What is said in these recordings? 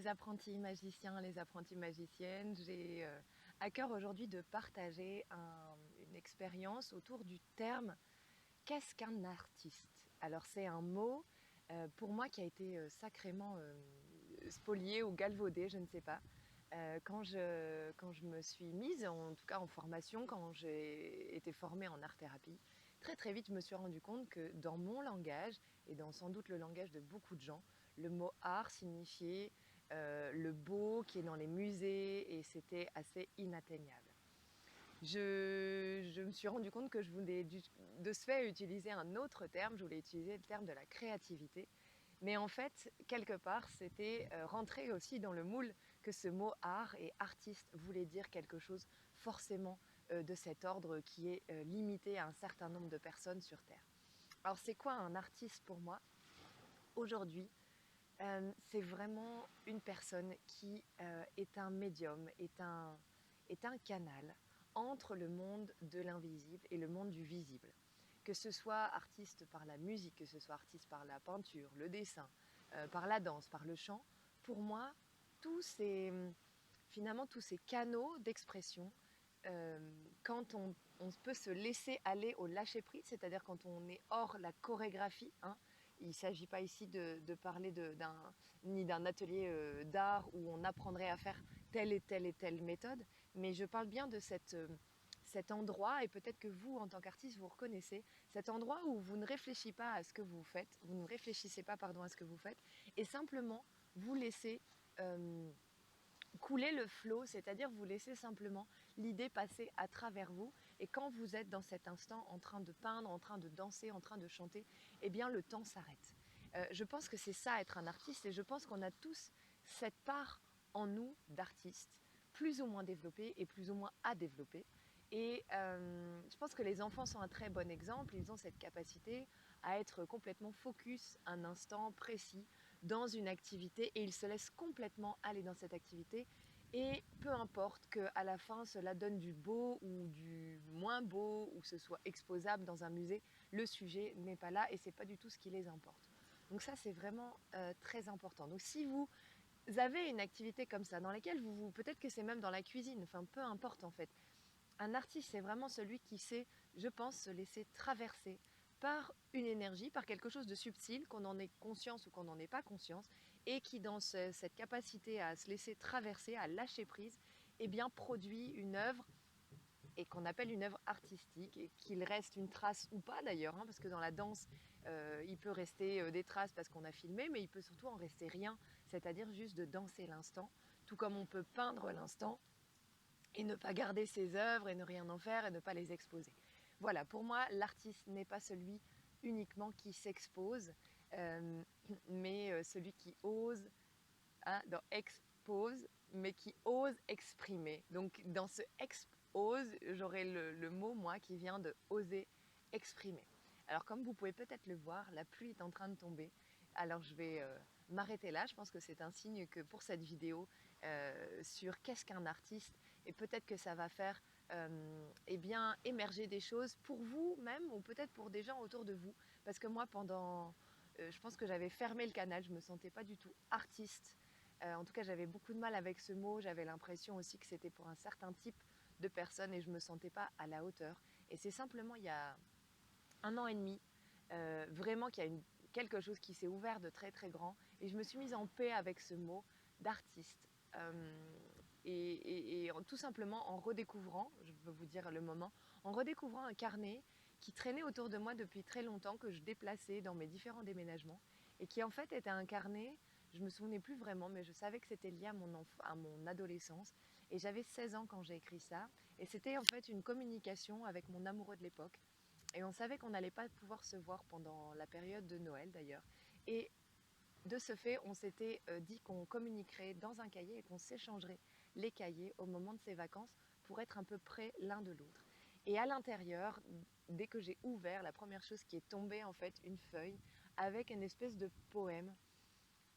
les apprentis magiciens, les apprenties magiciennes. J'ai à cœur aujourd'hui de partager une expérience autour du terme qu'est-ce qu'un artiste? Alors c'est un mot pour moi qui a été sacrément spolié ou galvaudé, je ne sais pas. Quand je me suis mise, en tout cas en formation, quand j'ai été formée en art-thérapie, très très vite je me suis rendu compte que dans mon langage, et dans sans doute le langage de beaucoup de gens, le mot art signifiait le beau qui est dans les musées et c'était assez inatteignable. Je me suis rendu compte que je voulais de ce fait utiliser un autre terme, je voulais utiliser le terme de la créativité. Mais en fait, quelque part, c'était rentrer aussi dans le moule que ce mot art et artiste voulait dire quelque chose forcément de cet ordre qui est limité à un certain nombre de personnes sur Terre. Alors c'est quoi un artiste pour moi? Aujourd'hui, c'est vraiment une personne qui est un médium, est un canal entre le monde de l'invisible et le monde du visible. Que ce soit artiste par la musique, que ce soit artiste par la peinture, le dessin, par la danse, par le chant, pour moi, tous ces, finalement, tous ces canaux d'expression, quand on peut se laisser aller au lâcher-prise, c'est-à-dire quand on est hors la chorégraphie, hein, il ne s'agit pas ici de parler ni d'un atelier d'art où on apprendrait à faire telle et telle méthode, mais je parle bien de cet endroit, et peut-être que vous, en tant qu'artiste, vous reconnaissez, cet endroit où vous ne réfléchissez pas à ce que vous faites, vous ne réfléchissez pas, pardon, à ce que vous faites, et simplement vous laissez couler le flow, c'est-à-dire vous laissez simplement l'idée passer à travers vous. Et quand vous êtes dans cet instant en train de peindre, en train de danser, en train de chanter, eh bien le temps s'arrête. Je pense que c'est ça être un artiste et je pense qu'on a tous cette part en nous d'artistes, plus ou moins développée et plus ou moins à développer. Et je pense que les enfants sont un très bon exemple. Ils ont cette capacité à être complètement focus un instant précis dans une activité et ils se laissent complètement aller dans cette activité. Et peu importe qu'à la fin cela donne du beau ou du moins beau ou ce soit exposable dans un musée, le sujet n'est pas là et c'est pas du tout ce qui les importe. Donc ça c'est vraiment très important. Donc si vous avez une activité comme ça dans laquelle peut-être que c'est même dans la cuisine, enfin peu importe en fait, un artiste, c'est vraiment celui qui sait, je pense, se laisser traverser par une énergie, par quelque chose de subtil, qu'on en ait conscience ou qu'on n'en ait pas conscience, et qui, dans cette capacité à se laisser traverser, à lâcher prise, eh bien, produit une œuvre et qu'on appelle une œuvre artistique, et qu'il reste une trace ou pas d'ailleurs, hein, parce que dans la danse, il peut rester des traces parce qu'on a filmé, mais il peut surtout en rester rien, c'est-à-dire juste de danser l'instant, tout comme on peut peindre l'instant, et ne pas garder ses œuvres et ne rien en faire et ne pas les exposer. Voilà, pour moi, l'artiste n'est pas celui uniquement qui s'expose, euh, mais celui qui ose, hein, dans expose, mais qui ose exprimer. Donc dans ce expose, j'aurai le mot, moi, qui vient de oser exprimer. Alors comme vous pouvez peut-être le voir, la pluie est en train de tomber. Alors je vais m'arrêter là. Je pense que c'est un signe que pour cette vidéo sur qu'est-ce qu'un artiste, et peut-être que ça va faire eh bien, émerger des choses pour vous-même ou peut-être pour des gens autour de vous. Parce que moi, je pense que j'avais fermé le canal, je ne me sentais pas du tout artiste. En tout cas, j'avais beaucoup de mal avec ce mot. J'avais l'impression aussi que c'était pour un certain type de personnes et je ne me sentais pas à la hauteur. Et c'est simplement il y a 1 an et demi, vraiment qu'il y a quelque chose qui s'est ouvert de très très grand. Et je me suis mise en paix avec ce mot d'artiste. Tout simplement en redécouvrant, je peux vous dire le moment, en redécouvrant un carnet qui traînait autour de moi depuis très longtemps, que je déplaçais dans mes différents déménagements, et qui en fait était un carnet, je me souvenais plus vraiment, mais je savais que c'était lié à mon adolescence, et j'avais 16 ans quand j'ai écrit ça, et c'était en fait une communication avec mon amoureux de l'époque, et on savait qu'on n'allait pas pouvoir se voir pendant la période de Noël d'ailleurs, et de ce fait, on s'était dit qu'on communiquerait dans un cahier et qu'on s'échangerait les cahiers au moment de ses vacances pour être un peu près l'un de l'autre. Et à l'intérieur, dès que j'ai ouvert, la première chose qui est tombée, en fait, une feuille avec une espèce de poème.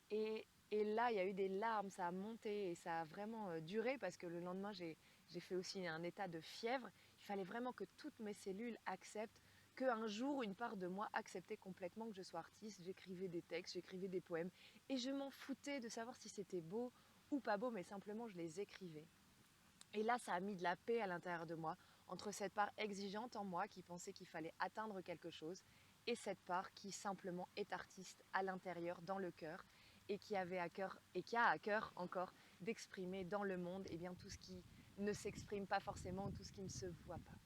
Et là, il y a eu des larmes, ça a monté et ça a vraiment duré parce que le lendemain, j'ai fait aussi un état de fièvre. Il fallait vraiment que toutes mes cellules acceptent qu'un jour, une part de moi acceptait complètement que je sois artiste. J'écrivais des textes, j'écrivais des poèmes, et je m'en foutais de savoir si c'était beau ou pas beau, mais simplement je les écrivais. Et là, ça a mis de la paix à l'intérieur de moi, entre cette part exigeante en moi qui pensait qu'il fallait atteindre quelque chose, et cette part qui simplement est artiste à l'intérieur, dans le cœur, et qui avait à cœur, et qui a à cœur encore, d'exprimer dans le monde tout ce qui ne s'exprime pas forcément, tout ce qui ne se voit pas.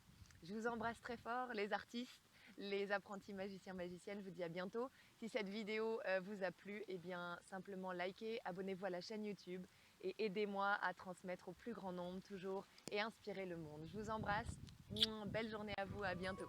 Je vous embrasse très fort, les artistes, les apprentis magiciens, magiciennes. Je vous dis à bientôt. Si cette vidéo vous a plu, simplement likez, abonnez-vous à la chaîne YouTube et aidez-moi à transmettre au plus grand nombre toujours et inspirer le monde. Je vous embrasse. Belle journée à vous, à bientôt.